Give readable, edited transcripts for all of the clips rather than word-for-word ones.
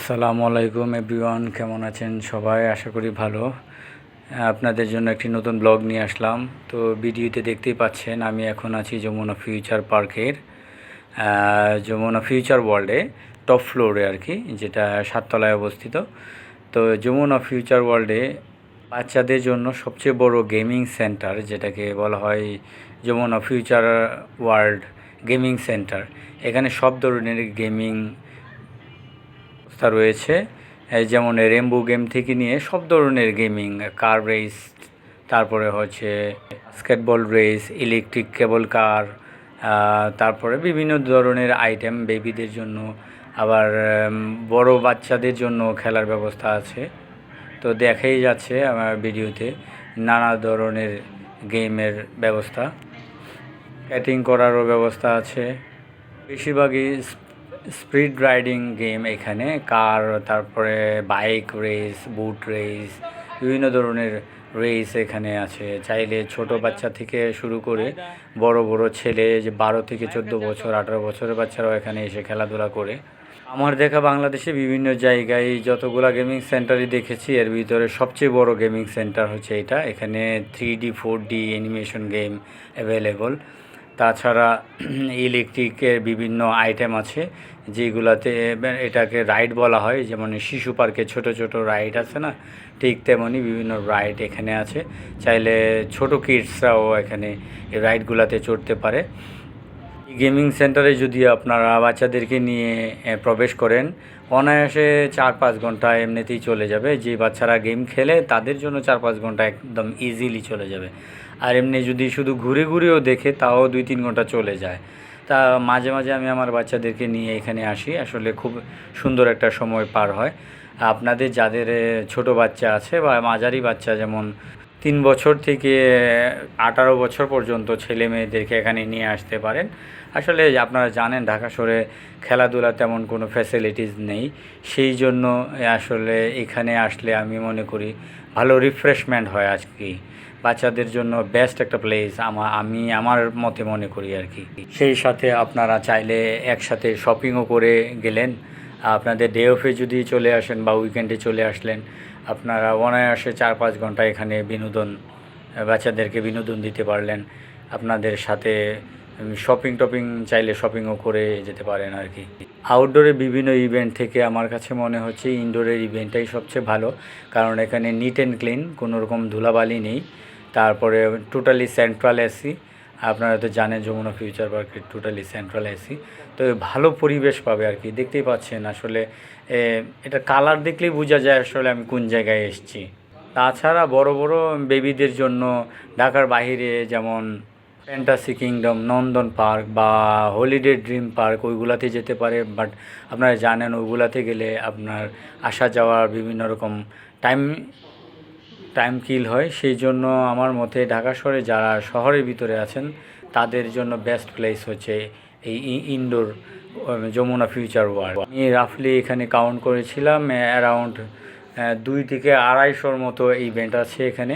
আসসালামু আলাইকুম এভরিওয়ান, কেমন আছেন সবাই? আশা করি ভালো। আপনাদের জন্য একটি নতুন ব্লগ নিয়ে আসলাম। তো ভিডিওতে দেখতেই পাচ্ছেন আমি এখন আছি যমুনা ফিউচার পার্কের যমুনা ফিউচার ওয়ার্ল্ডে টপ ফ্লোরে আর কি, যেটা 7 তলায় অবস্থিত। তো যমুনা ফিউচার ওয়ার্ল্ডে বাচ্চাদের জন্য সবচেয়ে বড় গেমিং সেন্টার, যেটাকে বলা হয় Jamuna future world gaming centre. এখানে সব ধরনের গেমিং রয়েছে, যেমন রেমবো গেম থেকে নিয়ে সব ধরনের গেমিং, কার রেস, তারপরে হচ্ছে বাস্কেটবল রেস, ইলেকট্রিক কেবল কার, তারপরে বিভিন্ন ধরনের আইটেম বেবিদের জন্য, আবার বড় বাচ্চাদের জন্য খেলার ব্যবস্থা আছে। তো দেখাই যাচ্ছে আমার ভিডিওতে নানা ধরনের গেমের ব্যবস্থা, ক্যাটিং করারও ব্যবস্থা আছে। বেশিরভাগই স্পিড রাইডিং গেম এখানে, কার, তারপরে বাইক রেস, বুট রেস, বিভিন্ন ধরনের রেস এখানে আছে। চাইলে ছোট বাচ্চা থেকে শুরু করে বড় বড় ছেলে, যে 12 থেকে 14 বছর, 18 বছরের বাচ্চারাও এখানে এসে খেলাধুলা করে। আমার দেখা বাংলাদেশে বিভিন্ন জায়গায় যতগুলা গেমিং সেন্টারই দেখেছি, এর ভিতরে সবচেয়ে বড় গেমিং সেন্টার হচ্ছে এটা। এখানে 3D 4D animation game available. তাছাড়া ইলেকট্রিকের বিভিন্ন আইটেম আছে, যেগুলাতে এটাকে রাইড বলা হয়। যেমন শিশু পার্কে ছোট ছোট রাইড আছে না, ঠিক তেমনই বিভিন্ন রাইড এখানে আছে। চাইলে ছোট কিডসরাও এখানে এই রাইডগুলোতে চড়তে পারে। গেমিং সেন্টারে যদি আপনারা বাচ্চাদেরকে নিয়ে প্রবেশ করেন, অনায়াসে 4-5 ঘন্টা এমনিতেই চলে যাবে। যে বাচ্চারা গেম খেলে তাদের জন্য 4-5 ঘন্টা একদম ইজিলি চলে যাবে। আর এমনি যদি শুধু ঘুরে ঘুরেও দেখে, তাও 2-3 ঘন্টা চলে যায়। তা মাঝে মাঝে আমি আমার বাচ্চাদেরকে নিয়ে এখানে আসি, আসলে খুব সুন্দর একটা সময় পার হয়। আপনাদের যাদের ছোট বাচ্চা আছে বা মাঝারি বাচ্চা, যেমন 3 বছর থেকে 18 বছর পর্যন্ত ছেলে মেয়েদেরকে এখানে নিয়ে আসতে পারেন। আসলে আপনারা জানেন ঢাকা শহরে খেলাধুলা তেমন কোনো ফ্যাসিলিটিস নেই, সেই জন্য আসলে এখানে আসলে আমি মনে করি ভালো রিফ্রেশমেন্ট হয়। আজকে বাচ্চাদের জন্য বেস্ট একটা প্লেস আমি আমার মতে মনে করি আর কি। সেই সাথে আপনারা চাইলে একসাথে শপিংও করে গেলেন। আপনাদের ডে অফে যদি চলে আসেন বা উইকেন্ডে চলে আসলেন, আপনারা অনায়াসে 4-5 ঘন্টা এখানে বাচ্চাদেরকে বিনোদন দিতে পারলেন। আপনাদের সাথে টপিং চাইলে শপিংও করে যেতে পারেন আর কি। আউটডোরে বিভিন্ন ইভেন্ট থেকে আমার কাছে মনে হচ্ছে ইনডোরের ইভেন্টটাই সবচেয়ে ভালো, কারণ এখানে নিট অ্যান্ড ক্লিন, কোনো রকম ধুলাবালি নেই। তারপরে টোটালি সেন্ট্রাল এসি। আপনারা তো জানেন যমুনা ফিউচার পার্কের টোটালি সেন্ট্রাল এসি। তো ভালো পরিবেশ পাবে আর কি। দেখতেই পাচ্ছেন আসলে এটা কালার দেখলেই বোঝা যায় আসলে আমি কোন জায়গায় এসেছি। তাছাড়া বড় বড় বেবিদের জন্য ঢাকার বাইরে যেমন ফ্যান্টাসি কিংডম, নন্দন পার্ক বা হলিডে ড্রিম পার্ক, ওইগুলাতে যেতে পারে। বাট আপনারা জানেন ওইগুলাতে গেলে আপনার আসা যাওয়ার বিভিন্ন রকম টাইম টাইম কিল হয়। সেই জন্য আমার মতে ঢাকা শহরে যারা শহরের ভিতরে আছেন, তাদের জন্য বেস্ট প্লেস হচ্ছে এই ইনডোর যমুনা ফিউচার ওয়ার্ল্ড। আমি রাফলি এখানে কাউন্ট করেছিলাম অ্যারাউন্ড 2 থেকে 250-র মতো ইভেন্ট আছে এখানে।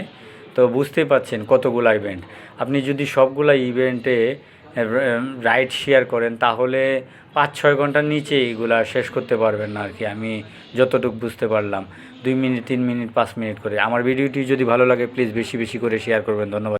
তো বুঝতেই পাচ্ছেন কতগুলো ইভেন্ট। আপনি যদি সবগুলা ইভেন্টে রাইড শেয়ার করেন, তাহলে 5-6 ঘন্টার নিচে এগুলা শেষ করতে পারবেন না আর কি। আমি যতটুকু বুঝতে পারলাম, 2 মিনিট, 3 মিনিট, 5 মিনিট করে। আমার ভিডিওটি যদি ভালো লাগে প্লিজ বেশি বেশি করে শেয়ার করবেন। ধন্যবাদ।